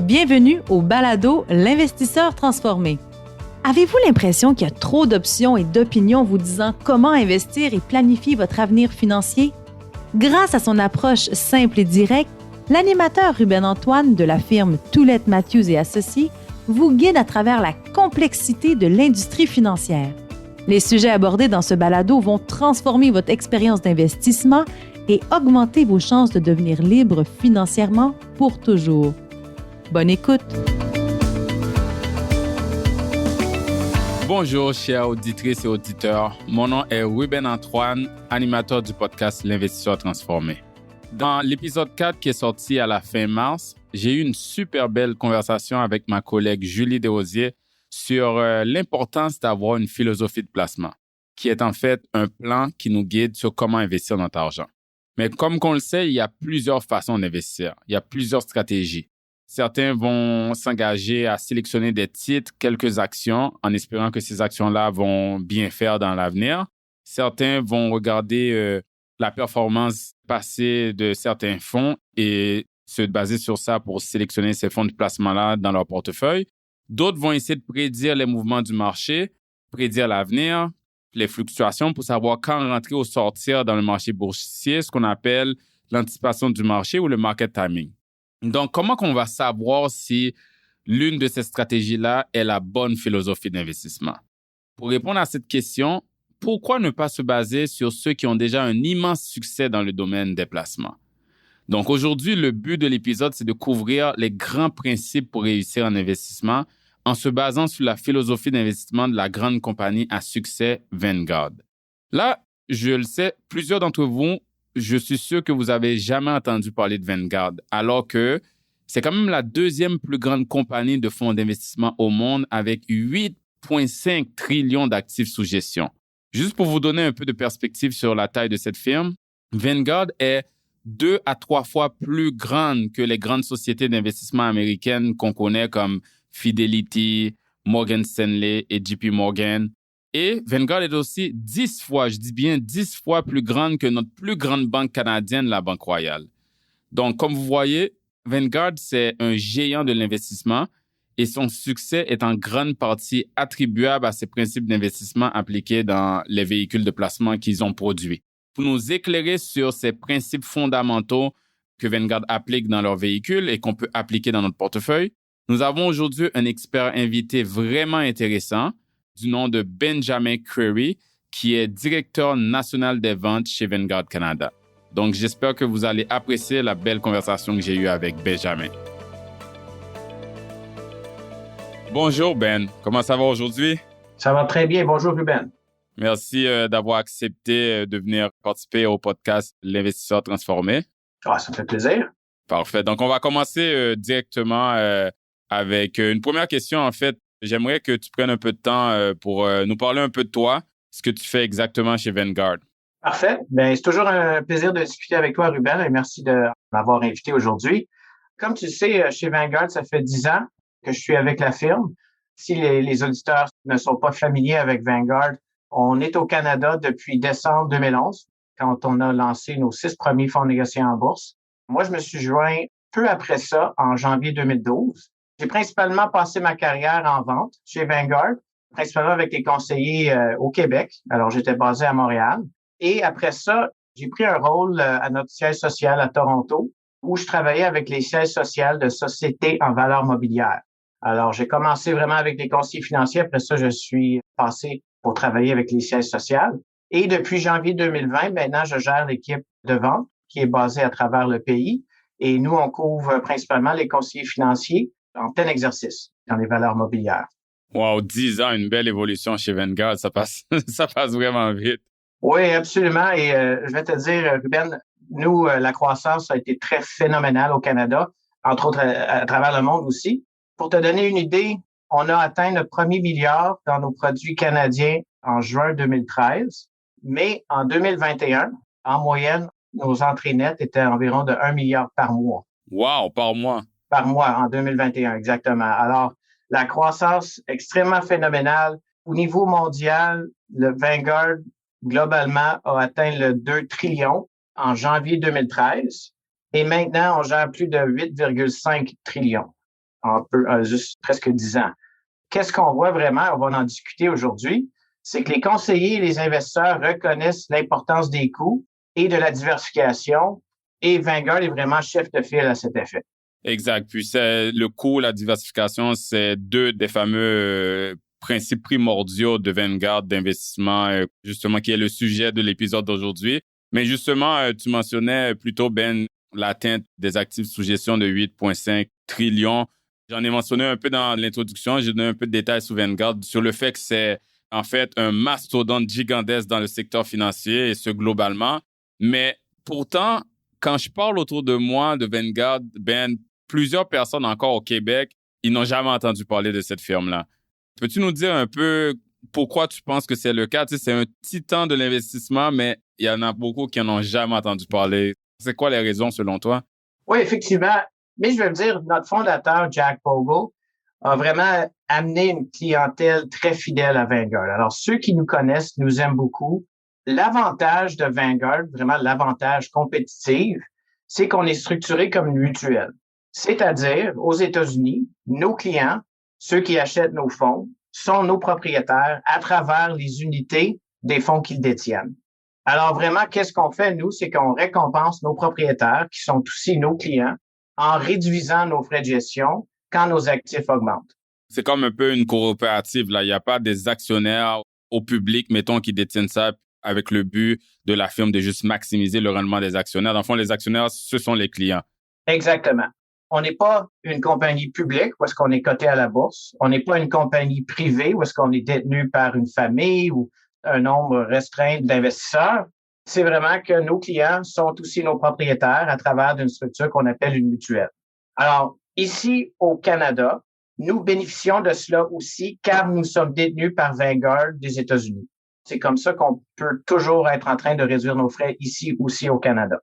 Bienvenue au balado L'investisseur transformé. Avez-vous l'impression qu'il y a trop d'options et d'opinions vous disant comment investir et planifier votre avenir financier? Grâce à son approche simple et directe, l'animateur Ruben Antoine de la firme Toulette Matthews et Associés vous guide à travers la complexité de l'industrie financière. Les sujets abordés dans ce balado vont transformer votre expérience d'investissement et augmenter vos chances de devenir libre financièrement pour toujours. Bonne écoute! Bonjour, chers auditrices et auditeurs. Mon nom est Ruben Antoine, animateur du podcast L'Investisseur transformé. Dans l'épisode 4 qui est sorti à la fin mars, j'ai eu une super belle conversation avec ma collègue Julie Desrosiers sur l'importance d'avoir une philosophie de placement, qui est en fait un plan qui nous guide sur comment investir notre argent. Mais comme on le sait, il y a plusieurs façons d'investir. Il y a plusieurs stratégies. Certains vont s'engager à sélectionner des titres, quelques actions, en espérant que ces actions-là vont bien faire dans l'avenir. Certains vont regarder la performance passée de certains fonds et se baser sur ça pour sélectionner ces fonds de placement-là dans leur portefeuille. D'autres vont essayer de prédire les mouvements du marché, prédire l'avenir, les fluctuations pour savoir quand rentrer ou sortir dans le marché boursier, ce qu'on appelle l'anticipation du marché ou le market timing. Donc, comment qu'on va savoir si l'une de ces stratégies-là est la bonne philosophie d'investissement? Pour répondre à cette question, pourquoi ne pas se baser sur ceux qui ont déjà un immense succès dans le domaine des placements? Donc, aujourd'hui, le but de l'épisode, c'est de couvrir les grands principes pour réussir en investissement en se basant sur la philosophie d'investissement de la grande compagnie à succès Vanguard. Là, je le sais, plusieurs d'entre vous, je suis sûr que vous avez jamais entendu parler de Vanguard, alors que c'est quand même la deuxième plus grande compagnie de fonds d'investissement au monde avec 8,5 trillions d'actifs sous gestion. Juste pour vous donner un peu de perspective sur la taille de cette firme, Vanguard est 2 à 3 fois plus grande que les grandes sociétés d'investissement américaines qu'on connaît comme Fidelity, Morgan Stanley et JP Morgan. Et Vanguard est aussi 10 fois, je dis bien 10 fois plus grande que notre plus grande banque canadienne, la Banque Royale. Donc, comme vous voyez, Vanguard, c'est un géant de l'investissement et son succès est en grande partie attribuable à ses principes d'investissement appliqués dans les véhicules de placement qu'ils ont produits. Pour nous éclairer sur ces principes fondamentaux que Vanguard applique dans leurs véhicules et qu'on peut appliquer dans notre portefeuille, nous avons aujourd'hui un expert invité vraiment intéressant du nom de Benjamin Creary, qui est directeur national des ventes chez Vanguard Canada. Donc, j'espère que vous allez apprécier la belle conversation que j'ai eue avec Benjamin. Bonjour Ben, comment ça va aujourd'hui? Ça va très bien. Bonjour Ruben. Merci d'avoir accepté de venir participer au podcast L'Investisseur transformé. Ah, ça me fait plaisir. Parfait. Donc, on va commencer directement avec une première question, en fait. J'aimerais que tu prennes un peu de temps pour nous parler un peu de toi, ce que tu fais exactement chez Vanguard. Parfait. Bien, c'est toujours un plaisir de discuter avec toi, Ruben, et merci de m'avoir invité aujourd'hui. Comme tu le sais, chez Vanguard, ça fait 10 ans que je suis avec la firme. Si les auditeurs ne sont pas familiers avec Vanguard, on est au Canada depuis décembre 2011, quand on a lancé nos 6 premiers fonds négociés en bourse. Moi, je me suis joint peu après ça, en janvier 2012. J'ai principalement passé ma carrière en vente chez Vanguard, principalement avec les conseillers au Québec. Alors, j'étais basé à Montréal. Et après ça, j'ai pris un rôle à notre siège social à Toronto, où je travaillais avec les sièges sociaux de sociétés en valeur mobilière. Alors, j'ai commencé vraiment avec les conseillers financiers. Après ça, je suis passé pour travailler avec les sièges sociaux. Et depuis janvier 2020, maintenant, je gère l'équipe de vente qui est basée à travers le pays. Et nous, on couvre principalement les conseillers financiers en plein exercice dans les valeurs mobilières. Wow, 10 ans, une belle évolution chez Vanguard. Ça passe vraiment vite. Oui, absolument. Et je vais te dire, Ruben, nous, la croissance a été très phénoménale au Canada, entre autres à travers le monde aussi. Pour te donner une idée, on a atteint notre premier milliard dans nos produits canadiens en juin 2013. Mais en 2021, en moyenne, nos entrées nettes étaient environ de 1 milliard par mois. Wow, par mois. Par mois, en 2021, exactement. Alors, la croissance extrêmement phénoménale. Au niveau mondial, le Vanguard, globalement, a atteint le 2 trillions en janvier 2013. Et maintenant, on gère plus de 8,5 trillions. juste presque 10 ans. Qu'est-ce qu'on voit vraiment? On va en discuter aujourd'hui. C'est que les conseillers et les investisseurs reconnaissent l'importance des coûts et de la diversification. Et Vanguard est vraiment chef de file à cet effet. Exact. Puis c'est le coût, la diversification, c'est deux des fameux principes primordiaux de Vanguard d'investissement, justement, qui est le sujet de l'épisode d'aujourd'hui. Mais justement, tu mentionnais plutôt, Ben, l'atteinte des actifs sous gestion de 8,5 trillions. J'en ai mentionné un peu dans l'introduction. J'ai donné un peu de détails sur Vanguard sur le fait que c'est en fait un mastodonte gigantesque dans le secteur financier et ce globalement. Mais pourtant, quand je parle autour de moi de Vanguard, Ben, plusieurs personnes encore au Québec, ils n'ont jamais entendu parler de cette firme-là. Peux-tu nous dire un peu pourquoi tu penses que c'est le cas? Tu sais, c'est un titan de l'investissement, mais il y en a beaucoup qui n'en ont jamais entendu parler. C'est quoi les raisons selon toi? Oui, effectivement. Mais je vais me dire, notre fondateur, Jack Bogle, a vraiment amené une clientèle très fidèle à Vanguard. Alors, ceux qui nous connaissent nous aiment beaucoup. L'avantage de Vanguard, vraiment l'avantage compétitif, c'est qu'on est structuré comme une mutuelle. C'est-à-dire, aux États-Unis, nos clients, ceux qui achètent nos fonds, sont nos propriétaires à travers les unités des fonds qu'ils détiennent. Alors vraiment, qu'est-ce qu'on fait, nous? C'est qu'on récompense nos propriétaires, qui sont aussi nos clients, en réduisant nos frais de gestion quand nos actifs augmentent. C'est comme un peu une coopérative, là. Il n'y a pas des actionnaires au public, mettons, qui détiennent ça avec le but de la firme de juste maximiser le rendement des actionnaires. Dans le fond, les actionnaires, ce sont les clients. Exactement. On n'est pas une compagnie publique où est-ce qu'on est coté à la bourse. On n'est pas une compagnie privée où est-ce qu'on est détenu par une famille ou un nombre restreint d'investisseurs. C'est vraiment que nos clients sont aussi nos propriétaires à travers une structure qu'on appelle une mutuelle. Alors, ici au Canada, nous bénéficions de cela aussi car nous sommes détenus par Vanguard des États-Unis. C'est comme ça qu'on peut toujours être en train de réduire nos frais ici aussi au Canada.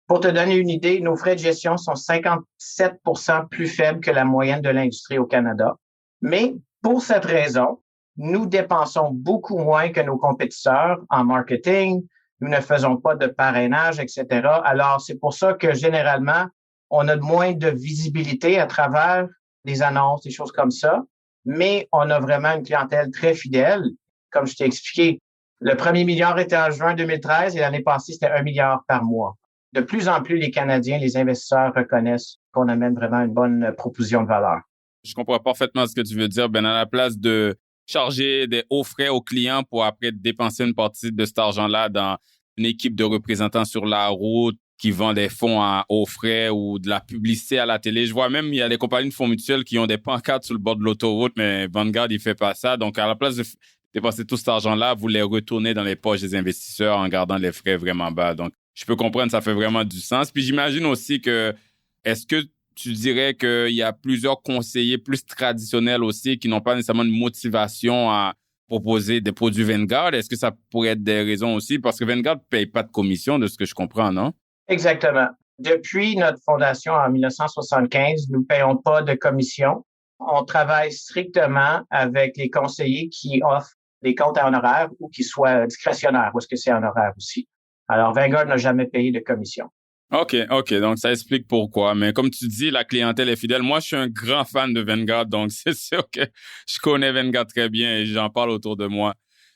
Pour te donner une idée, nos frais de gestion sont 57% plus faibles que la moyenne de l'industrie au Canada. Mais pour cette raison, nous dépensons beaucoup moins que nos compétiteurs en marketing. Nous ne faisons pas de parrainage, etc. Alors, c'est pour ça que généralement, on a moins de visibilité à travers des annonces, des choses comme ça. Mais on a vraiment une clientèle très fidèle. Comme je t'ai expliqué, le premier milliard était en juin 2013 et l'année passée, c'était 1 milliard par mois. De plus en plus, les Canadiens, les investisseurs reconnaissent qu'on amène vraiment une bonne proposition de valeur. Je comprends parfaitement ce que tu veux dire. Ben, à la place de charger des hauts frais aux clients pour après dépenser une partie de cet argent-là dans une équipe de représentants sur la route qui vend des fonds à hauts frais ou de la publicité à la télé. Je vois même, il y a des compagnies de fonds mutuels qui ont des pancartes sur le bord de l'autoroute, mais Vanguard, il fait pas ça. Donc, à la place de dépenser tout cet argent-là, vous les retournez dans les poches des investisseurs en gardant les frais vraiment bas. Donc, je peux comprendre, ça fait vraiment du sens. Puis j'imagine aussi que, est-ce que tu dirais qu'il y a plusieurs conseillers plus traditionnels aussi qui n'ont pas nécessairement une motivation à proposer des produits Vanguard? Est-ce que ça pourrait être des raisons aussi? Parce que Vanguard ne paye pas de commission, de ce que je comprends, non? Exactement. Depuis notre fondation en 1975, nous ne payons pas de commission. On travaille strictement avec les conseillers qui offrent des comptes à honoraires ou qui soient discrétionnaires, ou est-ce que c'est honoraire aussi. Alors, Vanguard n'a jamais payé de commission. OK. Donc, ça explique pourquoi. Mais comme tu dis, la clientèle est fidèle. Moi, je suis un grand fan de Vanguard, donc c'est sûr que je connais Vanguard très bien et j'en parle autour de moi.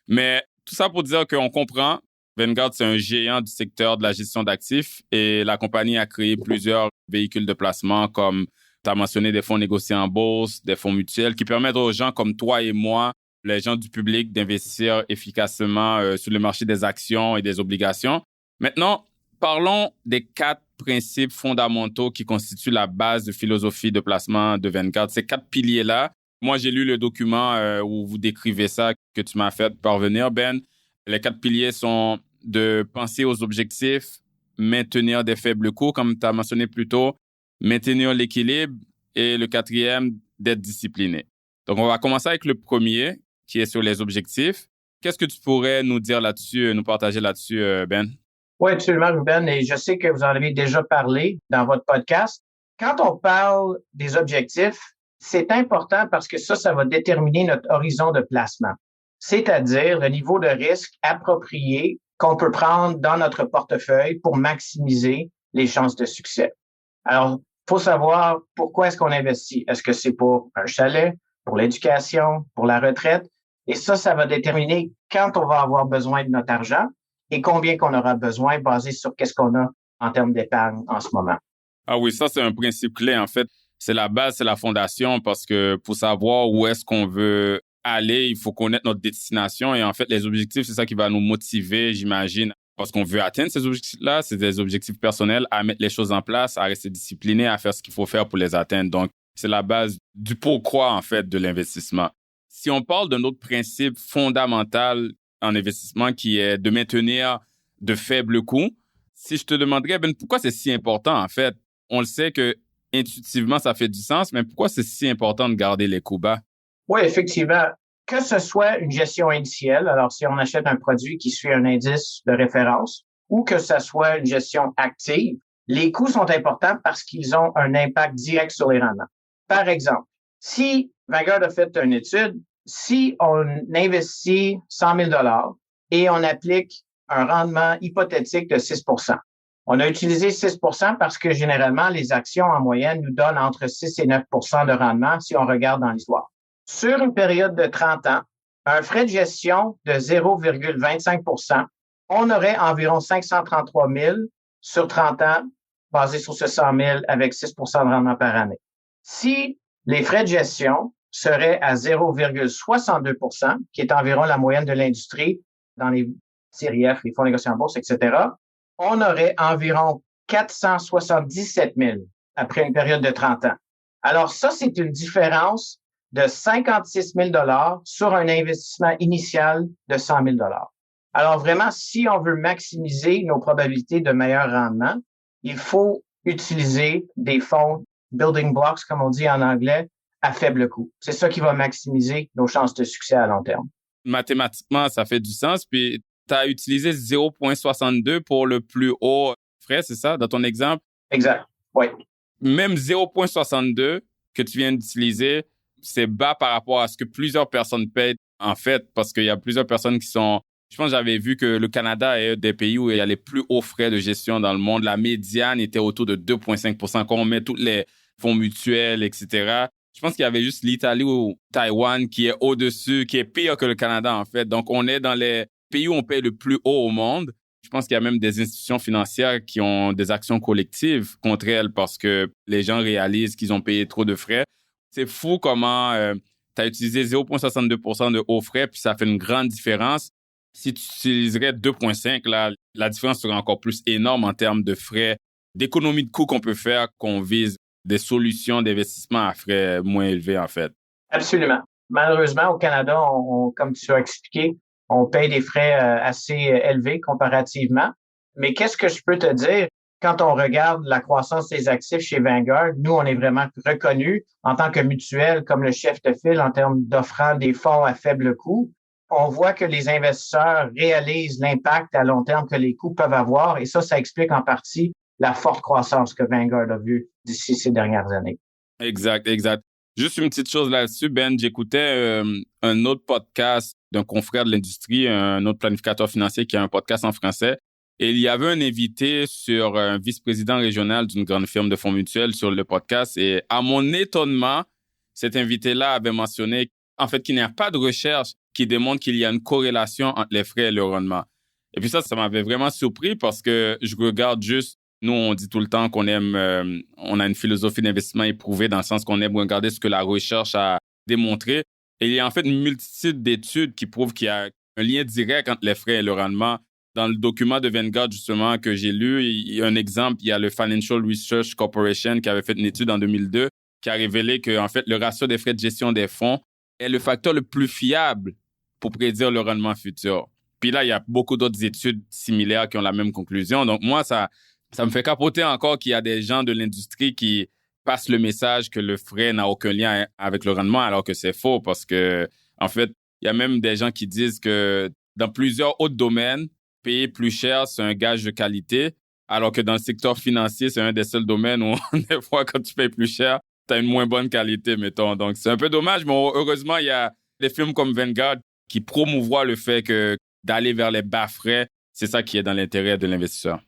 Mais tout ça pour dire qu'on comprend. Vanguard, c'est un géant du secteur de la gestion d'actifs et la compagnie a créé plusieurs véhicules de placement comme tu as mentionné des fonds négociés en bourse, des fonds mutuels qui permettent aux gens comme toi et moi, les gens du public, d'investir efficacement sur le marché des actions et des obligations. Maintenant, parlons des 4 principes fondamentaux qui constituent la base de philosophie de placement de Vanguard. Ces 4 piliers-là, moi, j'ai lu le document où vous décrivez ça, que tu m'as fait parvenir, Ben. Les 4 piliers sont de penser aux objectifs, maintenir des faibles coûts, comme tu as mentionné plus tôt, maintenir l'équilibre et le 4e, d'être discipliné. Donc, on va commencer avec le premier, qui est sur les objectifs. Qu'est-ce que tu pourrais nous dire là-dessus, nous partager là-dessus, Ben? Oui, absolument, Ruben. Et je sais que vous en avez déjà parlé dans votre podcast. Quand on parle des objectifs, c'est important parce que ça va déterminer notre horizon de placement, c'est-à-dire le niveau de risque approprié qu'on peut prendre dans notre portefeuille pour maximiser les chances de succès. Alors, faut savoir pourquoi est-ce qu'on investit. Est-ce que c'est pour un chalet, pour l'éducation, pour la retraite? Et ça va déterminer quand on va avoir besoin de notre argent et combien qu'on aura besoin basé sur qu'est-ce qu'on a en termes d'épargne en ce moment. Ah oui, ça, c'est un principe clé, en fait. C'est la base, c'est la fondation, parce que pour savoir où est-ce qu'on veut aller, il faut connaître notre destination. Et en fait, les objectifs, c'est ça qui va nous motiver, j'imagine, parce qu'on veut atteindre ces objectifs-là. C'est des objectifs personnels, à mettre les choses en place, à rester discipliné, à faire ce qu'il faut faire pour les atteindre. Donc, c'est la base du pourquoi, en fait, de l'investissement. Si on parle d'un autre principe fondamental en investissement qui est de maintenir de faibles coûts, si je te demanderais, Ben, pourquoi c'est si important, en fait? On le sait que intuitivement, ça fait du sens, mais pourquoi c'est si important de garder les coûts bas? Oui, effectivement. Que ce soit une gestion indicielle, alors si on achète un produit qui suit un indice de référence, ou que ce soit une gestion active, les coûts sont importants parce qu'ils ont un impact direct sur les rendements. Par exemple, si Vanguard a fait une étude, si on investit 100 000 et on applique un rendement hypothétique de 6 on a utilisé 6 parce que généralement, les actions en moyenne nous donnent entre 6 et 9 de rendement si on regarde dans l'histoire. Sur une période de 30 ans, un frais de gestion de 0,25 on aurait environ 533 000 sur 30 ans basé sur ce 100 000 avec 6 de rendement par année. Si les frais de gestion seraient à 0,62 qui est environ la moyenne de l'industrie dans les séries F, les fonds négociés en bourse, etc., on aurait environ 477 000 après une période de 30 ans. Alors ça, c'est une différence de 56 000 sur un investissement initial de 100 000 Alors vraiment, si on veut maximiser nos probabilités de meilleur rendement, il faut utiliser des fonds building blocks, comme on dit en anglais, à faible coût. C'est ça qui va maximiser nos chances de succès à long terme. Mathématiquement, ça fait du sens. Puis, tu as utilisé 0,62 pour le plus haut frais, c'est ça, dans ton exemple? Exact, oui. Même 0,62 que tu viens d'utiliser, c'est bas par rapport à ce que plusieurs personnes payent, en fait, parce qu'il y a plusieurs personnes qui sont... Je pense que j'avais vu que le Canada est un des pays où il y a les plus hauts frais de gestion dans le monde. La médiane était autour de 2,5 quand on met tous les fonds mutuels, etc. Je pense qu'il y avait juste l'Italie ou Taïwan qui est au-dessus, qui est pire que le Canada, en fait. Donc, on est dans les pays où on paye le plus haut au monde. Je pense qu'il y a même des institutions financières qui ont des actions collectives contre elles parce que les gens réalisent qu'ils ont payé trop de frais. C'est fou comment tu as utilisé 0,62 de hauts frais, puis ça fait une grande différence. Si tu utiliserais 2,5, là, la différence serait encore plus énorme en termes de frais, d'économie de coûts qu'on peut faire, qu'on vise des solutions d'investissement à frais moins élevés, en fait. Absolument. Malheureusement, au Canada, comme tu as expliqué, on paye des frais assez élevés comparativement. Mais qu'est-ce que je peux te dire? Quand on regarde la croissance des actifs chez Vanguard, nous, on est vraiment reconnus en tant que mutuelle comme le chef de file en termes d'offrant des fonds à faible coût. On voit que les investisseurs réalisent l'impact à long terme que les coûts peuvent avoir et ça explique en partie la forte croissance que Vanguard a vue d'ici ces dernières années. Exact. Juste une petite chose là-dessus, Ben, j'écoutais un autre podcast d'un confrère de l'industrie, un autre planificateur financier qui a un podcast en français. Et il y avait un invité sur un vice-président régional d'une grande firme de fonds mutuels sur le podcast. Et à mon étonnement, cet invité-là avait mentionné en fait qu'il n'y a pas de recherche qui démontre qu'il y a une corrélation entre les frais et le rendement. Et puis ça m'avait vraiment surpris parce que je regarde juste, nous on dit tout le temps qu'on aime, on a une philosophie d'investissement éprouvée dans le sens qu'on aime regarder ce que la recherche a démontré. Et il y a en fait une multitude d'études qui prouvent qu'il y a un lien direct entre les frais et le rendement. Dans le document de Vanguard, justement, que j'ai lu, il y a un exemple, il y a le Financial Research Corporation qui avait fait une étude en 2002 qui a révélé que, en fait, le ratio des frais de gestion des fonds est le facteur le plus fiable pour prédire le rendement futur. Puis là, il y a beaucoup d'autres études similaires qui ont la même conclusion. Donc, moi, ça me fait capoter encore qu'il y a des gens de l'industrie qui passent le message que le frais n'a aucun lien avec le rendement, alors que c'est faux parce que, en fait, il y a même des gens qui disent que dans plusieurs autres domaines, payer plus cher, c'est un gage de qualité, alors que dans le secteur financier, c'est un des seuls domaines où, des fois, quand tu payes plus cher, tu as une moins bonne qualité, mettons. Donc, c'est un peu dommage, mais heureusement, il y a des films comme Vanguard qui promouvoient le fait que d'aller vers les bas frais, c'est ça qui est dans l'intérêt de l'investisseur.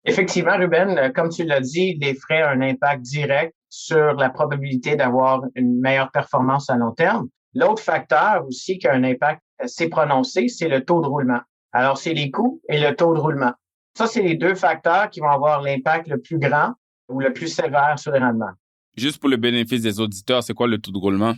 Effectivement, Ruben, comme tu l'as dit, les frais ont un impact direct sur la probabilité d'avoir une meilleure performance à long terme. L'autre facteur aussi qui a un impact assez prononcé, c'est le taux de roulement. Alors, c'est les coûts et le taux de roulement. Ça, c'est les deux facteurs qui vont avoir l'impact le plus grand ou le plus sévère sur les rendements. Juste pour le bénéfice des auditeurs, c'est quoi le taux de roulement?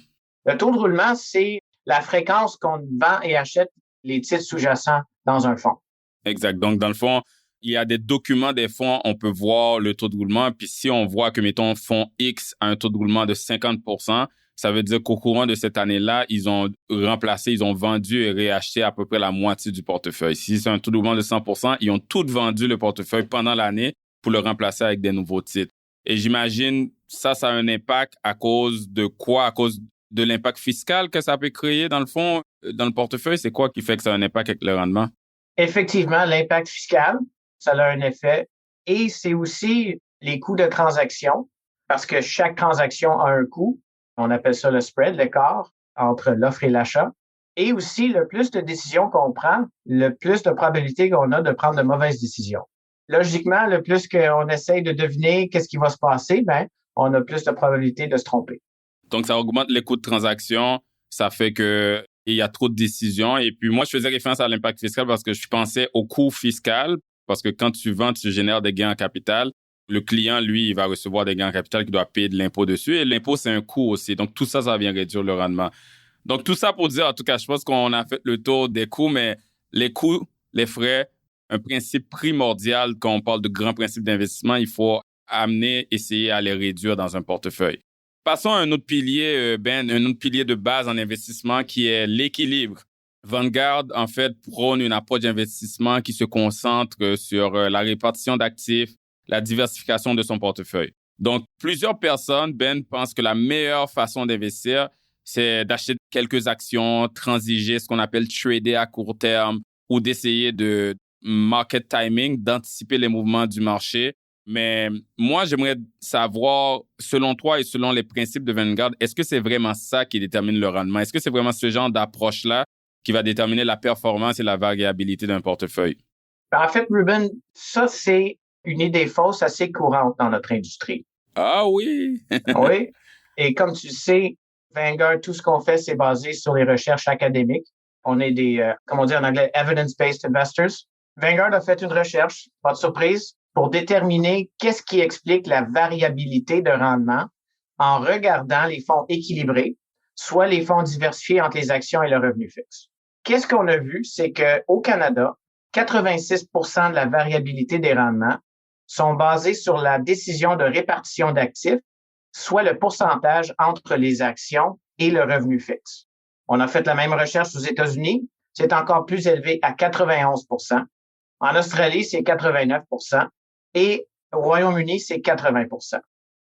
Le taux de roulement, c'est la fréquence qu'on vend et achète les titres sous-jacents dans un fonds. Exact. Donc, dans le fond, il y a des documents des fonds, on peut voir le taux de roulement. Puis si on voit que, mettons, fonds X a un taux de roulement de 50%, ça veut dire qu'au courant de cette année-là, ils ont remplacé, ils ont vendu et réacheté à peu près la moitié du portefeuille. Si c'est un taux de roulement de 100%, ils ont tout vendu le portefeuille pendant l'année pour le remplacer avec des nouveaux titres. Et j'imagine, ça a un impact à cause de quoi? À cause de l'impact fiscal que ça peut créer, dans le fond, dans le portefeuille? C'est quoi qui fait que ça a un impact avec le rendement? Effectivement, l'impact fiscal, ça a un effet. Et c'est aussi les coûts de transaction, parce que chaque transaction a un coût. On appelle ça le spread, l'écart entre l'offre et l'achat. Et aussi, le plus de décisions qu'on prend, le plus de probabilité qu'on a de prendre de mauvaises décisions. Logiquement, le plus qu'on essaye de deviner qu'est-ce qui va se passer, on a plus de probabilité de se tromper. Donc, ça augmente les coûts de transaction. Ça fait que il y a trop de décisions. Et puis, moi, je faisais référence à l'impact fiscal parce que je pensais au coût fiscal. Parce que quand tu vends, tu génères des gains en capital. Le client, lui, il va recevoir des gains en capital qu'il doit payer de l'impôt dessus. Et l'impôt, c'est un coût aussi. Donc, tout ça, ça vient réduire le rendement. Donc, tout ça pour dire, en tout cas, je pense qu'on a fait le tour des coûts, mais les coûts, les frais, un principe primordial quand on parle de grands principes d'investissement, il faut essayer à les réduire dans un portefeuille. Passons à un autre pilier, un autre pilier de base en investissement qui est l'équilibre. Vanguard, en fait, prône une approche d'investissement qui se concentre sur la répartition d'actifs, la diversification de son portefeuille. Donc, plusieurs personnes, pensent que la meilleure façon d'investir, c'est d'acheter quelques actions, transiger, ce qu'on appelle trader à court terme, ou d'essayer de market timing, d'anticiper les mouvements du marché. Mais moi, j'aimerais savoir, selon toi et selon les principes de Vanguard, est-ce que c'est vraiment ça qui détermine le rendement? Est-ce que c'est vraiment ce genre d'approche-là qui va déterminer la performance et la variabilité d'un portefeuille? En fait, Ruben, ça, c'est une idée fausse assez courante dans notre industrie. Ah oui! Oui. Et comme tu sais, Vanguard, tout ce qu'on fait, c'est basé sur les recherches académiques. On est des, comme on dit en anglais, evidence-based investors. Vanguard a fait une recherche, pas de surprise, pour déterminer qu'est-ce qui explique la variabilité de rendement en regardant les fonds équilibrés, soit les fonds diversifiés entre les actions et le revenu fixe. Qu'est-ce qu'on a vu? C'est qu'au Canada, 86% de la variabilité des rendements sont basés sur la décision de répartition d'actifs, soit le pourcentage entre les actions et le revenu fixe. On a fait la même recherche aux États-Unis, c'est encore plus élevé à 91%. En Australie, c'est 89%. Et au Royaume-Uni, c'est 80%.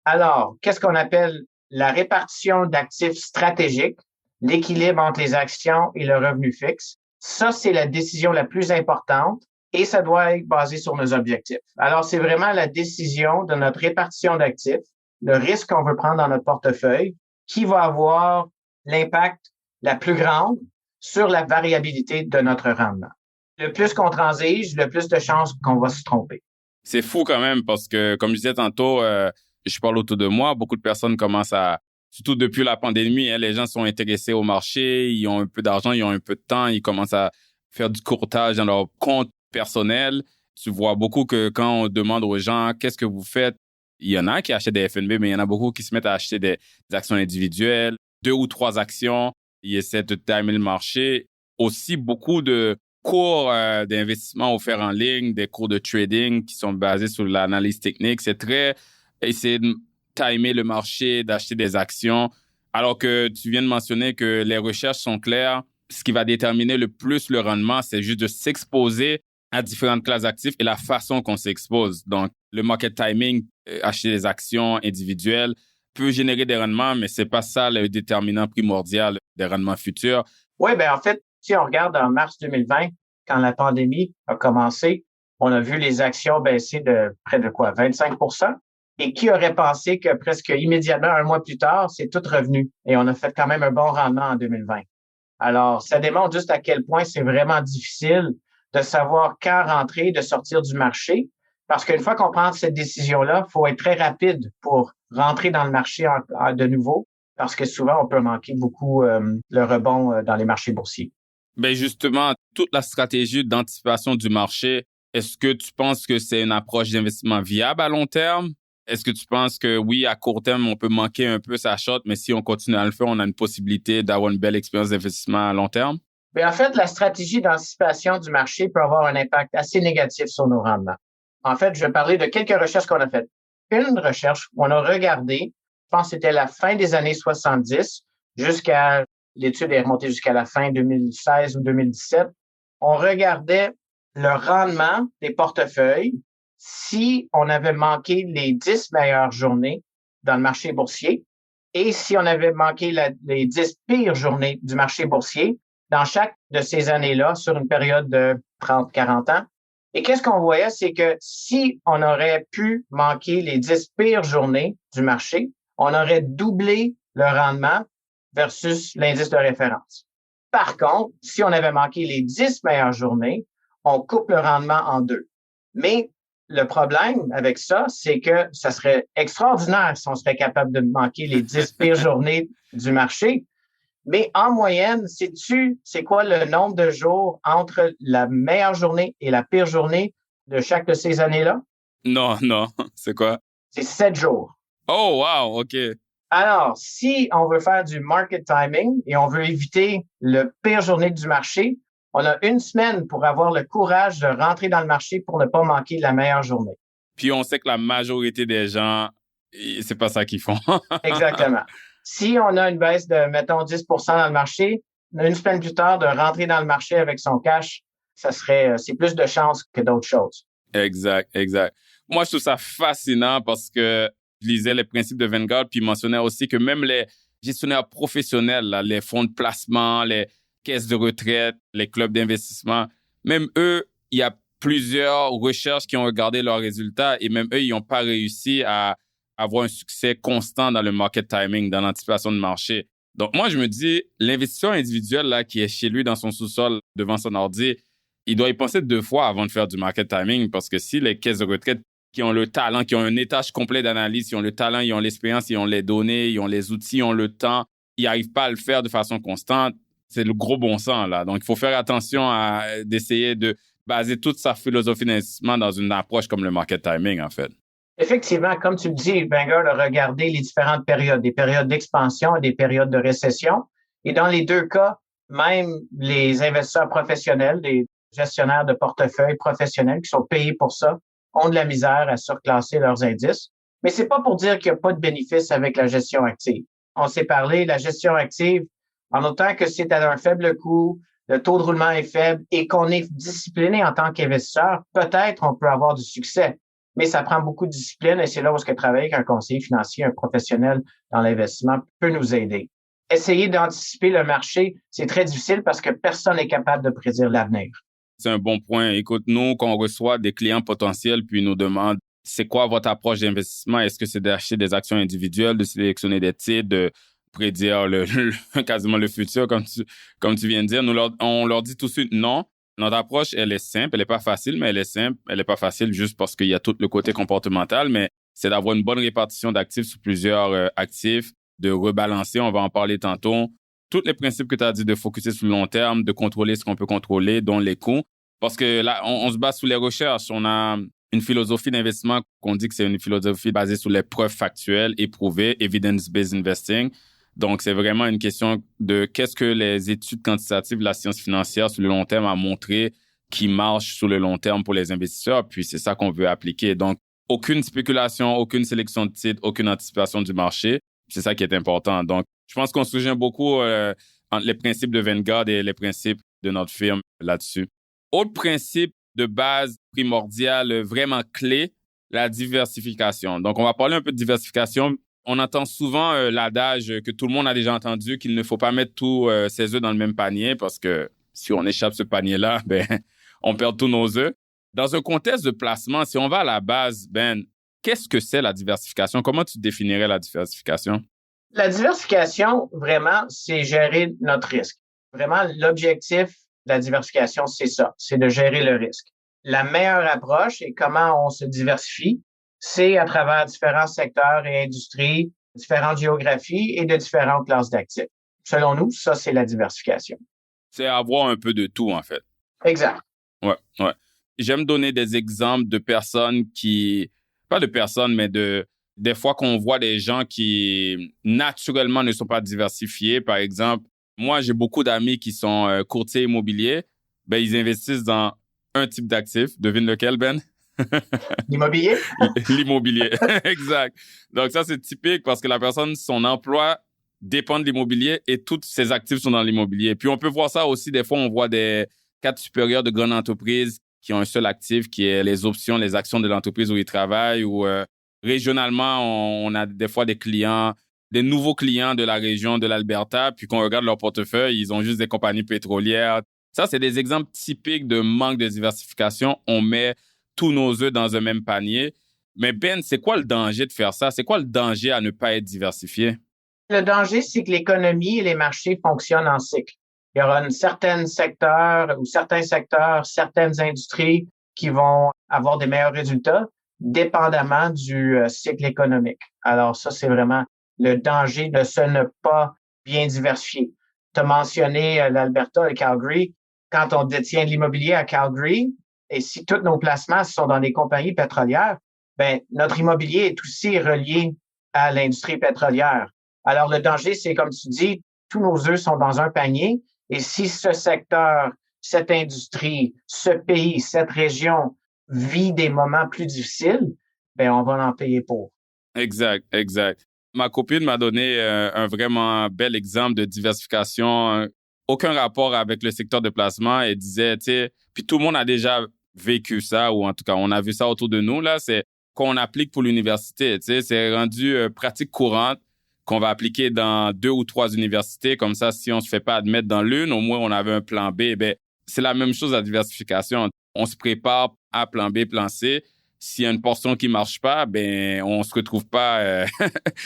Alors, qu'est-ce qu'on appelle la répartition d'actifs stratégiques, l'équilibre entre les actions et le revenu fixe? Ça, c'est la décision la plus importante et ça doit être basé sur nos objectifs. Alors, c'est vraiment la décision de notre répartition d'actifs, le risque qu'on veut prendre dans notre portefeuille, qui va avoir l'impact la plus grande sur la variabilité de notre rendement. Le plus qu'on transige, le plus de chances qu'on va se tromper. C'est fou quand même parce que, comme je disais tantôt, je parle autour de moi, beaucoup de personnes commencent à, surtout depuis la pandémie, les gens sont intéressés au marché, ils ont un peu d'argent, ils ont un peu de temps, ils commencent à faire du courtage dans leur compte personnel. Tu vois beaucoup que quand on demande aux gens « Qu'est-ce que vous faites? » Il y en a qui achètent des FNB, mais il y en a beaucoup qui se mettent à acheter des actions individuelles, 2 ou 3 actions. Ils essaient de timer le marché. Aussi, beaucoup de cours d'investissement offerts en ligne, des cours de trading qui sont basés sur l'analyse technique. C'est très essayer de timer le marché, d'acheter des actions. Alors que tu viens de mentionner que les recherches sont claires. Ce qui va déterminer le plus le rendement, c'est juste de s'exposer à différentes classes d'actifs et la façon qu'on s'expose. Donc, le market timing, acheter des actions individuelles, peut générer des rendements, mais c'est pas ça le déterminant primordial des rendements futurs. Oui, en fait, si on regarde en mars 2020, quand la pandémie a commencé, on a vu les actions baisser de près de 25%. Et qui aurait pensé que presque immédiatement, un mois plus tard, c'est tout revenu. Et on a fait quand même un bon rendement en 2020. Alors, ça démontre juste à quel point c'est vraiment difficile de savoir quand rentrer, de sortir du marché. Parce qu'une fois qu'on prend cette décision-là, il faut être très rapide pour rentrer dans le marché de nouveau, parce que souvent, on peut manquer beaucoup le rebond dans les marchés boursiers. Ben justement, toute la stratégie d'anticipation du marché, est-ce que tu penses que c'est une approche d'investissement viable à long terme? Est-ce que tu penses que oui, à court terme, on peut manquer un peu sa shot, mais si on continue à le faire, on a une possibilité d'avoir une belle expérience d'investissement à long terme? Bien, en fait, la stratégie d'anticipation du marché peut avoir un impact assez négatif sur nos rendements. En fait, je vais parler de quelques recherches qu'on a faites. Une recherche, on a regardé, je pense que c'était la fin des années 70, l'étude est remontée jusqu'à la fin 2016 ou 2017. On regardait le rendement des portefeuilles si on avait manqué les 10 meilleures journées dans le marché boursier et si on avait manqué les 10 pires journées du marché boursier dans chaque de ces années-là sur une période de 30-40 ans. Et qu'est-ce qu'on voyait, c'est que si on aurait pu manquer les 10 pires journées du marché, on aurait doublé le rendement versus l'indice de référence. Par contre, si on avait manqué les 10 meilleures journées, on coupe le rendement en deux. Mais le problème avec ça, c'est que ça serait extraordinaire si on serait capable de manquer les 10 pires journées du marché. Mais en moyenne, sais-tu, c'est quoi le nombre de jours entre la meilleure journée et la pire journée de chaque de ces années-là? Non, c'est quoi? C'est 7 jours. Oh, wow, OK. Alors, si on veut faire du market timing et on veut éviter le pire journée du marché, on a une semaine pour avoir le courage de rentrer dans le marché pour ne pas manquer la meilleure journée. Puis on sait que la majorité des gens, c'est pas ça qu'ils font. Exactement. Si on a une baisse de, mettons, 10 dans le marché, une semaine plus tard, de rentrer dans le marché avec son cash, c'est plus de chance que d'autres choses. Exact. Moi, je trouve ça fascinant parce que je lisais les principes de Vanguard, puis il mentionnait aussi que même les gestionnaires professionnels, là, les fonds de placement, les caisses de retraite, les clubs d'investissement, même eux, il y a plusieurs recherches qui ont regardé leurs résultats et même eux, ils n'ont pas réussi à avoir un succès constant dans le market timing, dans l'anticipation de marché. Donc, moi, je me dis, l'investisseur individuel là, qui est chez lui dans son sous-sol devant son ordi, il doit y penser 2 fois avant de faire du market timing parce que si les caisses de retraite qui ont le talent, qui ont un étage complet d'analyse, ils ont le talent, ils ont l'expérience, ils ont les données, ils ont les outils, ils ont le temps, ils n'arrivent pas à le faire de façon constante, c'est le gros bon sens, là. Donc, il faut faire attention d'essayer de baser toute sa philosophie d'investissement dans une approche comme le market timing, en fait. Effectivement, comme tu le dis, Vanguard a regardé les différentes périodes, des périodes d'expansion et des périodes de récession. Et dans les deux cas, même les investisseurs professionnels, les gestionnaires de portefeuille professionnels qui sont payés pour ça, ont de la misère à surclasser leurs indices. Mais c'est pas pour dire qu'il n'y a pas de bénéfice avec la gestion active. On s'est parlé, la gestion active, en autant que c'est à un faible coût, le taux de roulement est faible et qu'on est discipliné en tant qu'investisseur, peut-être on peut avoir du succès. Mais ça prend beaucoup de discipline et c'est là où est-ce que travailler avec un conseiller financier, un professionnel dans l'investissement peut nous aider. Essayer d'anticiper le marché, c'est très difficile parce que personne n'est capable de prédire l'avenir. C'est un bon point. Écoute, nous, quand on reçoit des clients potentiels puis ils nous demandent c'est quoi votre approche d'investissement, est-ce que c'est d'acheter des actions individuelles, de sélectionner des titres, de prédire quasiment le futur, comme tu viens de dire, on leur dit tout de suite non. Notre approche, elle est simple, elle n'est pas facile, mais elle est simple. Elle n'est pas facile juste parce qu'il y a tout le côté comportemental, mais c'est d'avoir une bonne répartition d'actifs sur plusieurs actifs, de rebalancer, on va en parler tantôt. Tous les principes que tu as dit de focuser sur le long terme, de contrôler ce qu'on peut contrôler, dont les coûts. Parce que là, on se base sur les recherches. On a une philosophie d'investissement qu'on dit que c'est une philosophie basée sur les preuves factuelles, éprouvées, evidence-based investing. Donc, c'est vraiment une question de qu'est-ce que les études quantitatives de la science financière sur le long terme a montré qui marche sur le long terme pour les investisseurs. Puis, c'est ça qu'on veut appliquer. Donc, aucune spéculation, aucune sélection de titres, aucune anticipation du marché. C'est ça qui est important. Donc, je pense qu'on se souvient beaucoup entre les principes de Vanguard et les principes de notre firme là-dessus. Autre principe de base primordial, vraiment clé, la diversification. Donc, on va parler un peu de diversification. On entend souvent l'adage que tout le monde a déjà entendu qu'il ne faut pas mettre tous ses œufs dans le même panier parce que si on échappe ce panier-là, on perd tous nos œufs. Dans un contexte de placement, si on va à la base, qu'est-ce que c'est la diversification? Comment tu définirais la diversification? La diversification, vraiment, c'est gérer notre risque. Vraiment, l'objectif de la diversification, c'est ça, c'est de gérer le risque. la meilleure approche et comment on se diversifie, c'est à travers différents secteurs et industries, différentes géographies et de différentes classes d'actifs. Selon nous, ça, c'est la diversification. C'est avoir un peu de tout, en fait. Exact. Ouais. J'aime donner des exemples de personnes pas de personnes, mais des fois qu'on voit des gens qui, naturellement, ne sont pas diversifiés. Par exemple, moi, j'ai beaucoup d'amis qui sont courtiers immobiliers. Ben, ils investissent dans un type d'actif. Devine lequel, Ben? L'immobilier? L'immobilier, exact. Donc ça, c'est typique parce que la personne, son emploi dépend de l'immobilier et tous ses actifs sont dans l'immobilier. Puis on peut voir ça aussi, des fois, on voit des cadres supérieurs de grandes entreprises qui ont un seul actif qui est les options, les actions de l'entreprise où ils travaillent ou régionalement, on a des fois des clients, des nouveaux clients de la région de l'Alberta, puis qu'on regarde leur portefeuille, ils ont juste des compagnies pétrolières. Ça, c'est des exemples typiques de manque de diversification. On met tous nos œufs dans un même panier. Mais Ben, c'est quoi le danger de faire ça? C'est quoi le danger à ne pas être diversifié? Le danger, c'est que l'économie et les marchés fonctionnent en cycle. Il y aura certains secteurs, certaines industries qui vont avoir des meilleurs résultats, dépendamment du cycle économique. Alors ça, c'est vraiment le danger de ne pas bien diversifier. Tu as mentionné l'Alberta, le Calgary. Quand on détient de l'immobilier à Calgary, et si tous nos placements sont dans des compagnies pétrolières, ben notre immobilier est aussi relié à l'industrie pétrolière. Alors le danger, c'est comme tu dis, tous nos œufs sont dans un panier. Et si ce secteur, cette industrie, ce pays, cette région vit des moments plus difficiles, ben on va en payer pour. Exact. Ma copine m'a donné un vraiment bel exemple de diversification. Aucun rapport avec le secteur de placement. Elle disait, tu sais, puis tout le monde a déjà vécu ça, ou en tout cas, on a vu ça autour de nous, là, c'est qu'on applique pour l'université, tu sais, c'est rendu pratique courante qu'on va appliquer dans 2 ou 3 universités. Comme ça, si on se fait pas admettre dans l'une, au moins on avait un plan B. Ben, c'est la même chose à la diversification. On se prépare à plan B, plan C. S'il y a une portion qui marche pas, ben, on se retrouve pas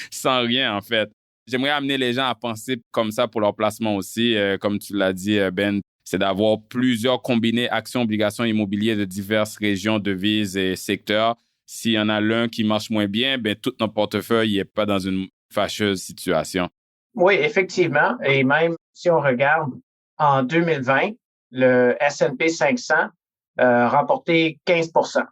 sans rien, en fait. J'aimerais amener les gens à penser comme ça pour leur placement aussi. Comme tu l'as dit, Ben, c'est d'avoir plusieurs combinés actions, obligations, immobiliers de diverses régions, devises et secteurs. S'il y en a l'un qui marche moins bien, ben, tout notre portefeuille n'est pas dans une fâcheuse situation. Oui, effectivement. Et même si on regarde en 2020, le S&P 500 remporté 15%.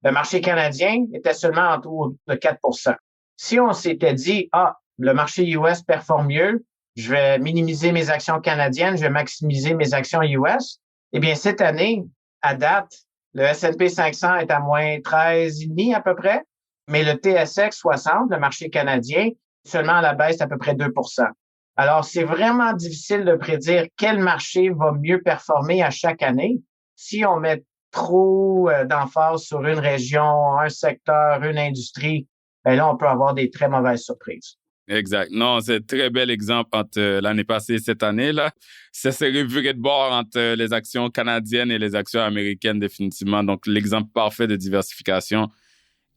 Le marché canadien était seulement autour de 4%. Si on s'était dit, le marché US performe mieux, je vais minimiser mes actions canadiennes, je vais maximiser mes actions US, eh bien, cette année, à date, le S&P 500 est à moins 13,5 à peu près, mais le TSX 60, le marché canadien, seulement à la baisse d'à peu près 2%. Alors, c'est vraiment difficile de prédire quel marché va mieux performer à chaque année. Si on met trop d'emphase sur une région, un secteur, une industrie, ben là, on peut avoir des très mauvaises surprises. Exact. Non, c'est un très bel exemple entre l'année passée et cette année, là. Ça s'est reviré de bord entre les actions canadiennes et les actions américaines, définitivement. Donc, l'exemple parfait de diversification.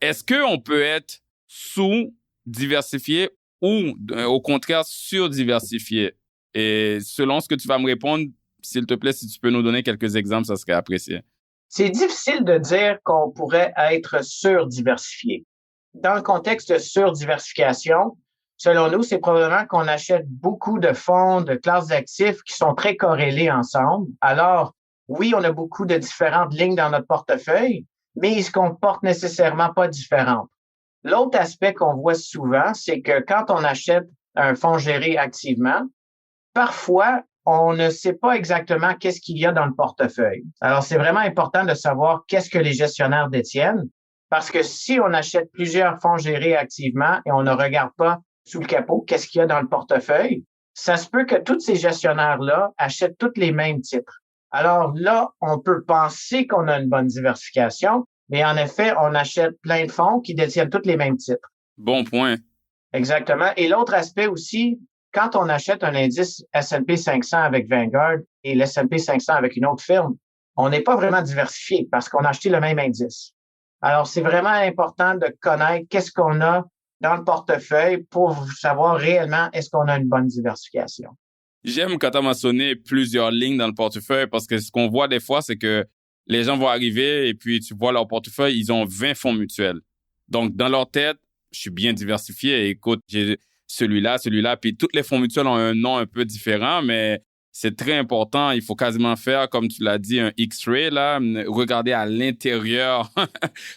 Est-ce qu'on peut être sous-diversifié ou, au contraire, sur-diversifié? Et selon ce que tu vas me répondre, s'il te plaît, si tu peux nous donner quelques exemples, ça serait apprécié. C'est difficile de dire qu'on pourrait être surdiversifié. Dans le contexte de surdiversification, selon nous, c'est probablement qu'on achète beaucoup de fonds, de classes d'actifs qui sont très corrélés ensemble. Alors, oui, on a beaucoup de différentes lignes dans notre portefeuille, mais ils se comportent nécessairement pas différentes. L'autre aspect qu'on voit souvent, c'est que quand on achète un fonds géré activement, parfois, on ne sait pas exactement qu'est-ce qu'il y a dans le portefeuille. Alors, c'est vraiment important de savoir qu'est-ce que les gestionnaires détiennent, parce que si on achète plusieurs fonds gérés activement et on ne regarde pas sous le capot qu'est-ce qu'il y a dans le portefeuille, ça se peut que tous ces gestionnaires-là achètent tous les mêmes titres. Alors là, on peut penser qu'on a une bonne diversification, mais en effet, on achète plein de fonds qui détiennent tous les mêmes titres. Bon point. Exactement. Et l'autre aspect aussi, quand on achète un indice S&P 500 avec Vanguard et l'S&P 500 avec une autre firme, on n'est pas vraiment diversifié parce qu'on a acheté le même indice. Alors, c'est vraiment important de connaître qu'est-ce qu'on a dans le portefeuille pour savoir réellement est-ce qu'on a une bonne diversification. J'aime quand tu as mentionné plusieurs lignes dans le portefeuille parce que ce qu'on voit des fois, c'est que les gens vont arriver et puis tu vois leur portefeuille, ils ont 20 fonds mutuels. Donc, dans leur tête, je suis bien diversifié. Écoute, j'ai celui-là, puis tous les fonds mutuels ont un nom un peu différent, mais c'est très important. Il faut quasiment faire, comme tu l'as dit, un X-ray, là, regarder à l'intérieur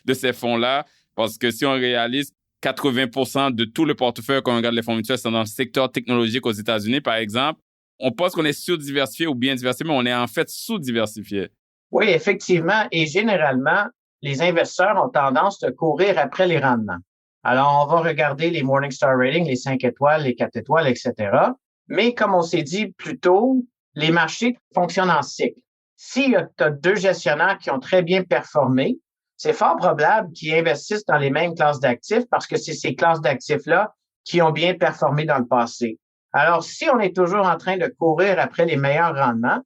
de ces fonds-là, parce que si on réalise 80% de tout le portefeuille quand on regarde les fonds mutuels, c'est dans le secteur technologique aux États-Unis, par exemple, on pense qu'on est surdiversifié ou bien diversifié, mais on est en fait sous-diversifié. Oui, effectivement. Et généralement, les investisseurs ont tendance à courir après les rendements. Alors, on va regarder les Morningstar Ratings, les 5 étoiles, les 4 étoiles, etc. Mais comme on s'est dit plus tôt, les marchés fonctionnent en cycle. Si tu as deux gestionnaires qui ont très bien performé, c'est fort probable qu'ils investissent dans les mêmes classes d'actifs parce que c'est ces classes d'actifs-là qui ont bien performé dans le passé. Alors, si on est toujours en train de courir après les meilleurs rendements,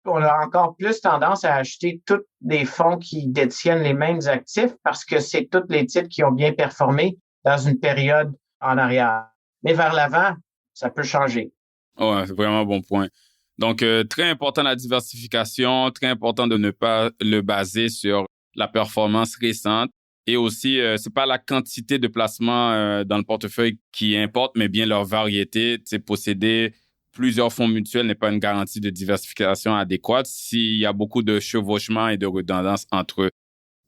on a encore plus tendance à acheter tous les fonds qui détiennent les mêmes actifs parce que c'est tous les titres qui ont bien performé dans une période en arrière. Mais vers l'avant, ça peut changer. Ouais, c'est vraiment un bon point. Donc, très important la diversification, très important de ne pas le baser sur la performance récente. Et aussi, c'est pas la quantité de placements dans le portefeuille qui importe, mais bien leur variété. Tu sais, posséder plusieurs fonds mutuels n'est pas une garantie de diversification adéquate s'il y a beaucoup de chevauchement et de redondance entre eux.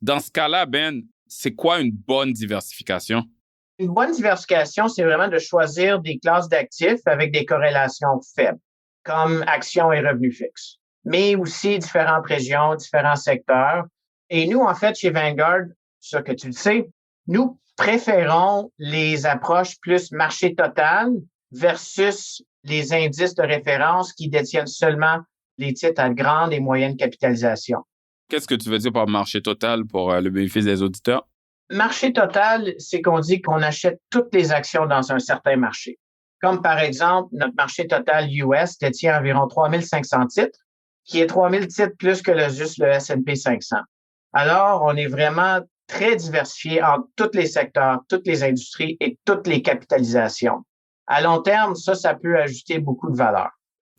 Dans ce cas-là, Ben, c'est quoi une bonne diversification? Une bonne diversification, c'est vraiment de choisir des classes d'actifs avec des corrélations faibles, comme actions et revenus fixes, mais aussi différentes régions, différents secteurs. Et nous, en fait, chez Vanguard, ce que tu le sais, nous préférons les approches plus marché total versus les indices de référence qui détiennent seulement les titres à grande et moyenne capitalisation. Qu'est-ce que tu veux dire par marché total pour le bénéfice des auditeurs? Marché total, c'est qu'on dit qu'on achète toutes les actions dans un certain marché. Comme par exemple, notre marché total US détient environ 3500 titres, qui est 3000 titres plus que juste le S&P 500. Alors, on est vraiment très diversifié en tous les secteurs, toutes les industries et toutes les capitalisations. À long terme, ça peut ajouter beaucoup de valeur.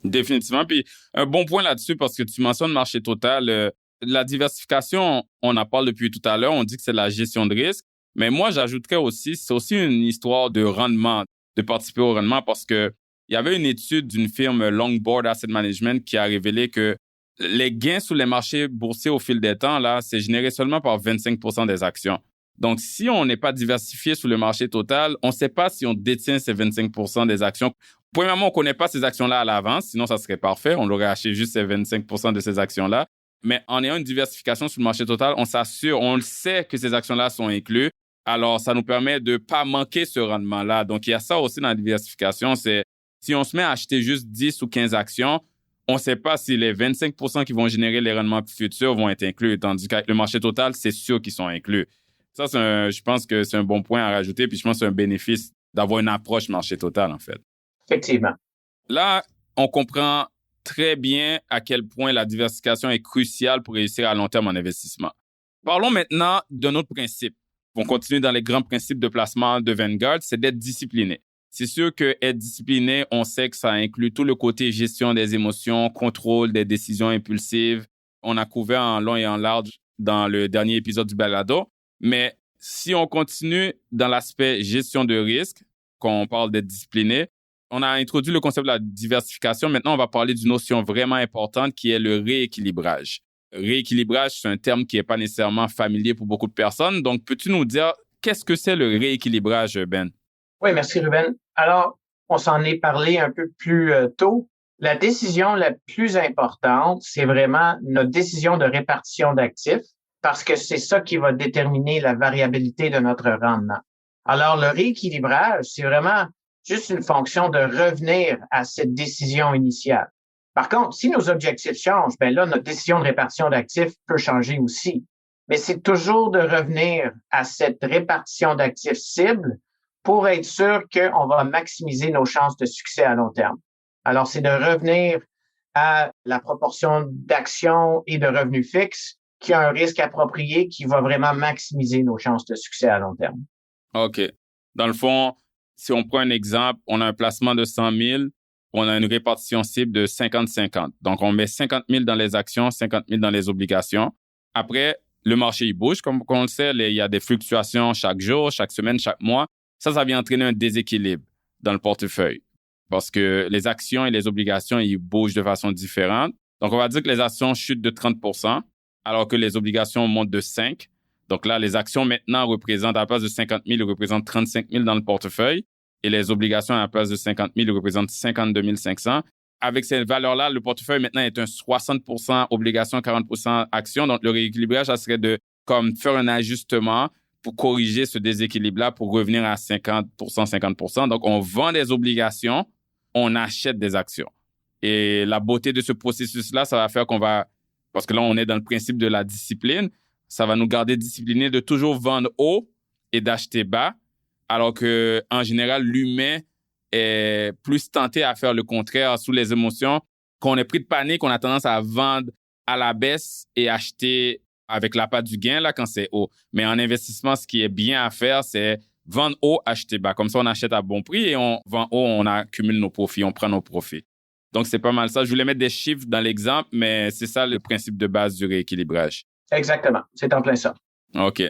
Définitivement. Puis, un bon point là-dessus, parce que tu mentionnes marché total, la diversification, on en parle depuis tout à l'heure, on dit que c'est la gestion de risque, mais moi, j'ajouterais aussi, c'est aussi une histoire de rendement, de participer au rendement, parce que il y avait une étude d'une firme Longboard Asset Management qui a révélé que les gains sur les marchés boursiers au fil des temps, là, c'est généré seulement par 25% des actions. Donc, si on n'est pas diversifié sur le marché total, on ne sait pas si on détient ces 25% des actions. Premièrement, on ne connaît pas ces actions-là à l'avance, sinon ça serait parfait. On aurait acheté juste ces 25% de ces actions-là. Mais en ayant une diversification sur le marché total, on s'assure, on le sait que ces actions-là sont incluses. Alors, ça nous permet de ne pas manquer ce rendement-là. Donc, il y a ça aussi dans la diversification. C'est si on se met à acheter juste 10 ou 15 actions, on ne sait pas si les 25% qui vont générer les rendements futurs vont être inclus. Tandis qu'avec le marché total, c'est sûr qu'ils sont inclus. Ça, je pense que c'est un bon point à rajouter. Puis, je pense que c'est un bénéfice d'avoir une approche marché total, en fait. Effectivement. Là, on comprend très bien à quel point la diversification est cruciale pour réussir à long terme en investissement. Parlons maintenant d'un autre principe. On continue dans les grands principes de placement de Vanguard, c'est d'être discipliné. C'est sûr que être discipliné, on sait que ça inclut tout le côté gestion des émotions, contrôle des décisions impulsives. On a couvert en long et en large dans le dernier épisode du balado. Mais si on continue dans l'aspect gestion de risque, quand on parle d'être discipliné, on a introduit le concept de la diversification. Maintenant, on va parler d'une notion vraiment importante qui est le rééquilibrage. Rééquilibrage, c'est un terme qui n'est pas nécessairement familier pour beaucoup de personnes. Donc, peux-tu nous dire qu'est-ce que c'est le rééquilibrage, Ben? Oui, merci, Ruben. Alors, on s'en est parlé un peu plus tôt. La décision la plus importante, c'est vraiment notre décision de répartition d'actifs parce que c'est ça qui va déterminer la variabilité de notre rendement. Alors, le rééquilibrage, c'est vraiment juste une fonction de revenir à cette décision initiale. Par contre, si nos objectifs changent, ben là, notre décision de répartition d'actifs peut changer aussi. Mais c'est toujours de revenir à cette répartition d'actifs cible pour être sûr qu'on va maximiser nos chances de succès à long terme. Alors, c'est de revenir à la proportion d'actions et de revenus fixes qui a un risque approprié qui va vraiment maximiser nos chances de succès à long terme. OK. Dans le fond, si on prend un exemple, on a un placement de 100 000, on a une répartition cible de 50-50. Donc, on met 50 000 dans les actions, 50 000 dans les obligations. Après, le marché, il bouge, comme on le sait. Il y a des fluctuations chaque jour, chaque semaine, chaque mois. Ça vient entraîner un déséquilibre dans le portefeuille parce que les actions et les obligations, ils bougent de façon différente. Donc, on va dire que les actions chutent de 30%, alors que les obligations montent de 5%. Donc là, les actions maintenant représentent, à la place de 50 000, ils représentent 35 000 dans le portefeuille. Et les obligations, à la place de 50 000, ils représentent 52 500. Avec ces valeurs-là, le portefeuille maintenant est un 60% obligations, 40% actions. Donc, le rééquilibrage, ça serait de comme faire un ajustement pour corriger ce déséquilibre-là pour revenir à 50%, 50%. Donc, on vend des obligations, on achète des actions. Et la beauté de ce processus-là, ça va faire parce que là, on est dans le principe de la discipline, ça va nous garder disciplinés de toujours vendre haut et d'acheter bas, alors que en général, l'humain est plus tenté à faire le contraire sous les émotions. Quand on est pris de panique, on a tendance à vendre à la baisse et acheter avec l'appât du gain là quand c'est haut. Mais en investissement, ce qui est bien à faire, c'est vendre haut, acheter bas. Comme ça, on achète à bon prix et on vend haut, on accumule nos profits, on prend nos profits. Donc, c'est pas mal ça. Je voulais mettre des chiffres dans l'exemple, mais c'est ça le principe de base du rééquilibrage. Exactement. C'est en plein ça. OK.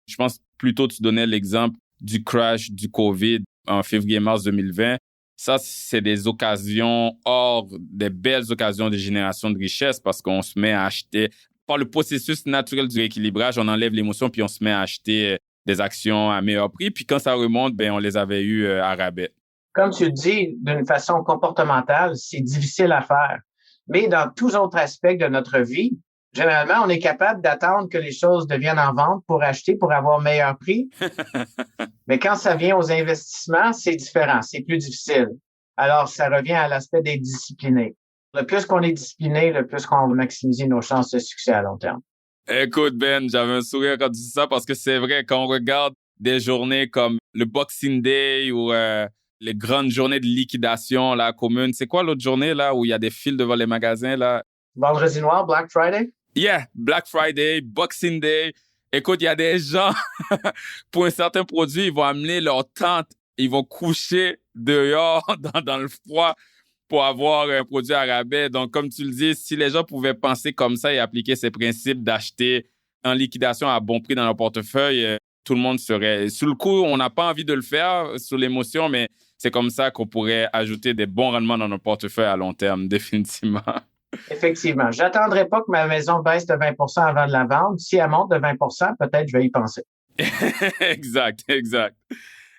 Je pense plutôt tu donnais l'exemple du crash du COVID en février-mars 2020. Ça, c'est des occasions des belles occasions de génération de richesse parce qu'on se met à acheter. Par le processus naturel du rééquilibrage, on enlève l'émotion puis on se met à acheter des actions à meilleur prix. Puis quand ça remonte, on les avait eues à rabais. Comme tu le dis, d'une façon comportementale, c'est difficile à faire. Mais dans tous autres aspects de notre vie, généralement, on est capable d'attendre que les choses deviennent en vente pour acheter, pour avoir meilleur prix. Mais quand ça vient aux investissements, c'est différent, c'est plus difficile. Alors, ça revient à l'aspect d'être discipliné. Le plus qu'on est discipliné, le plus qu'on va maximiser nos chances de succès à long terme. Écoute, Ben, j'avais un sourire quand tu dis ça parce que c'est vrai, quand on regarde des journées comme le Boxing Day ou les grandes journées de liquidation là commune, c'est quoi l'autre journée là où il y a des files devant les magasins là? Vendredi noir, Black Friday? Yeah, Black Friday, Boxing Day. Écoute, il y a des gens, pour un certain produit, ils vont amener leur tente, ils vont coucher dehors dans le froid pour avoir un produit à rabais. Donc, comme tu le dis, si les gens pouvaient penser comme ça et appliquer ces principes d'acheter en liquidation à bon prix dans leur portefeuille, tout le monde serait... Sous le coup, on n'a pas envie de le faire, sous l'émotion, mais c'est comme ça qu'on pourrait ajouter des bons rendements dans nos portefeuilles à long terme, définitivement. Effectivement. J'attendrai pas que ma maison baisse de 20 avant de la vendre. Si elle monte de 20 peut-être je vais y penser. Exact.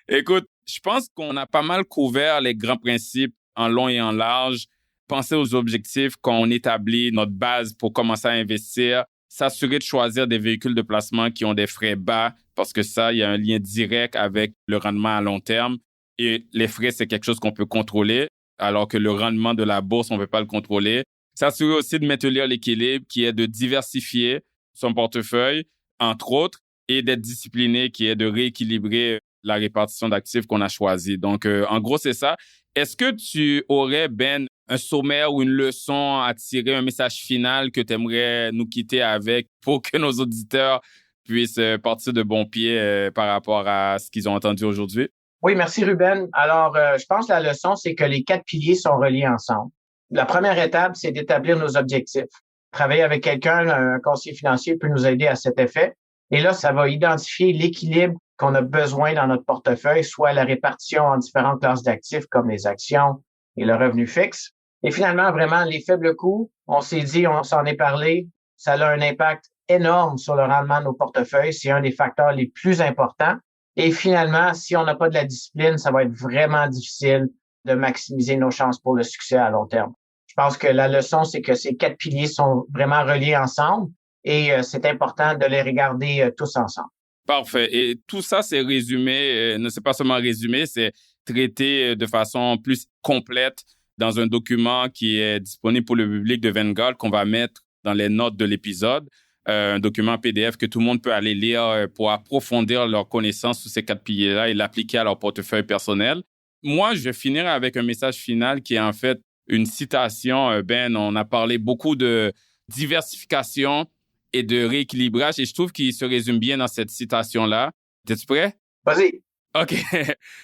Écoute, je pense qu'on a pas mal couvert les grands principes en long et en large. Penser aux objectifs quand on établit notre base pour commencer à investir. S'assurer de choisir des véhicules de placement qui ont des frais bas parce que ça, il y a un lien direct avec le rendement à long terme. Et les frais, c'est quelque chose qu'on peut contrôler, alors que le rendement de la bourse, on ne peut pas le contrôler. S'assurer aussi de maintenir l'équilibre qui est de diversifier son portefeuille, entre autres, et d'être discipliné qui est de rééquilibrer la répartition d'actifs qu'on a choisi. Donc, en gros, c'est ça. Est-ce que tu aurais, Ben, un sommaire ou une leçon à tirer, un message final que tu aimerais nous quitter avec pour que nos auditeurs puissent partir de bon pied par rapport à ce qu'ils ont entendu aujourd'hui? Oui, merci Ruben. Alors, je pense que la leçon, c'est que les 4 piliers sont reliés ensemble. La première étape, c'est d'établir nos objectifs. Travailler avec quelqu'un, un conseiller financier peut nous aider à cet effet. Et là, ça va identifier l'équilibre qu'on a besoin dans notre portefeuille, soit la répartition en différentes classes d'actifs comme les actions et le revenu fixe. Et finalement, vraiment, les faibles coûts, on s'est dit, on s'en est parlé, ça a un impact énorme sur le rendement de nos portefeuilles. C'est un des facteurs les plus importants. Et finalement, si on n'a pas de la discipline, ça va être vraiment difficile de maximiser nos chances pour le succès à long terme. Je pense que la leçon, c'est que ces 4 piliers sont vraiment reliés ensemble et c'est important de les regarder tous ensemble. Parfait. Et tout ça, c'est résumé, ne c'est pas seulement résumé, c'est traité de façon plus complète dans un document qui est disponible pour le public de Vanguard qu'on va mettre dans les notes de l'épisode. Un document PDF que tout le monde peut aller lire pour approfondir leur connaissance sur ces 4 piliers-là et l'appliquer à leur portefeuille personnel. Moi, je vais finir avec un message final qui est en fait une citation. Ben, on a parlé beaucoup de diversification et de rééquilibrage et je trouve qu'il se résume bien dans cette citation-là. T'es-tu prêt? Vas-y. OK.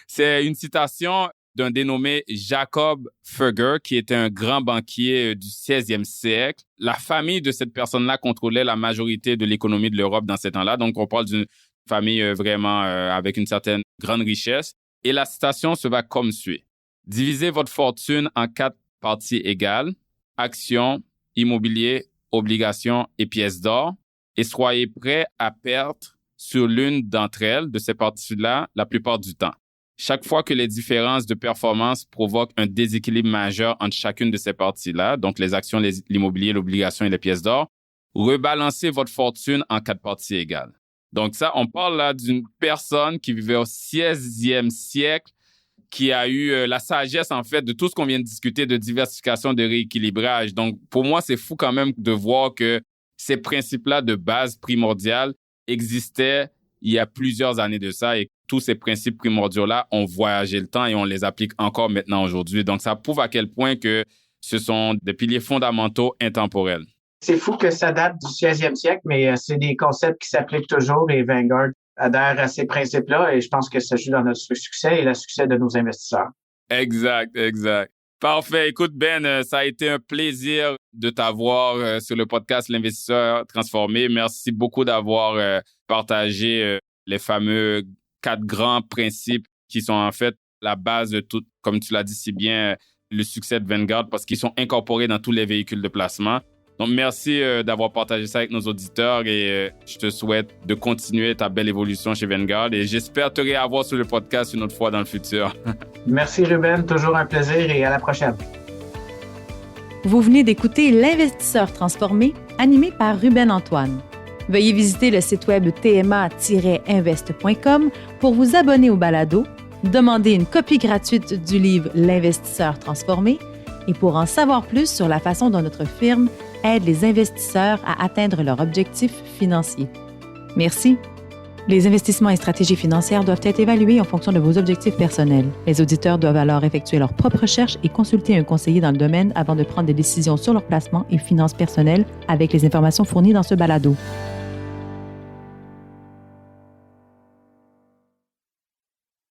C'est une citation d'un dénommé Jacob Fugger, qui était un grand banquier du 16e siècle. La famille de cette personne-là contrôlait la majorité de l'économie de l'Europe dans ces temps-là. Donc, on parle d'une famille vraiment avec une certaine grande richesse. Et la citation se va comme suit. « Divisez votre fortune en 4 parties égales, actions, immobilier, obligations et pièces d'or, et soyez prêts à perdre sur l'une d'entre elles, de ces parties-là, la plupart du temps. Chaque fois que les différences de performance provoquent un déséquilibre majeur entre chacune de ces parties-là, donc les actions, l'immobilier, l'obligation et les pièces d'or, rebalancez votre fortune en 4 parties égales. » Donc ça, on parle là d'une personne qui vivait au 16e siècle, qui a eu la sagesse, en fait, de tout ce qu'on vient de discuter, de diversification, de rééquilibrage. Donc, pour moi, c'est fou quand même de voir que ces principes-là de base primordiale existaient il y a plusieurs années de ça et tous ces principes primordiaux-là ont voyagé le temps et on les applique encore maintenant aujourd'hui. Donc, ça prouve à quel point que ce sont des piliers fondamentaux intemporels. C'est fou que ça date du 16e siècle, mais c'est des concepts qui s'appliquent toujours et Vanguard adhère à ces principes-là et je pense que ça joue dans notre succès et le succès de nos investisseurs. Exact. Parfait. Écoute, Ben, ça a été un plaisir de t'avoir sur le podcast L'Investisseur Transformé. Merci beaucoup d'avoir partagé les fameux 4 grands principes qui sont en fait la base de tout, comme tu l'as dit si bien, le succès de Vanguard parce qu'ils sont incorporés dans tous les véhicules de placement. Donc, merci d'avoir partagé ça avec nos auditeurs et je te souhaite de continuer ta belle évolution chez Vanguard et j'espère te réavoir sur le podcast une autre fois dans le futur. Merci Ruben, toujours un plaisir et à la prochaine. Vous venez d'écouter L'Investisseur Transformé, animé par Ruben Antoine. Veuillez visiter le site web tma-invest.com pour vous abonner au balado, demander une copie gratuite du livre L'Investisseur Transformé et pour en savoir plus sur la façon dont notre firme aide les investisseurs à atteindre leurs objectifs financiers. Merci. Les investissements et stratégies financières doivent être évalués en fonction de vos objectifs personnels. Les auditeurs doivent alors effectuer leurs propres recherches et consulter un conseiller dans le domaine avant de prendre des décisions sur leur placement et finances personnelles avec les informations fournies dans ce balado.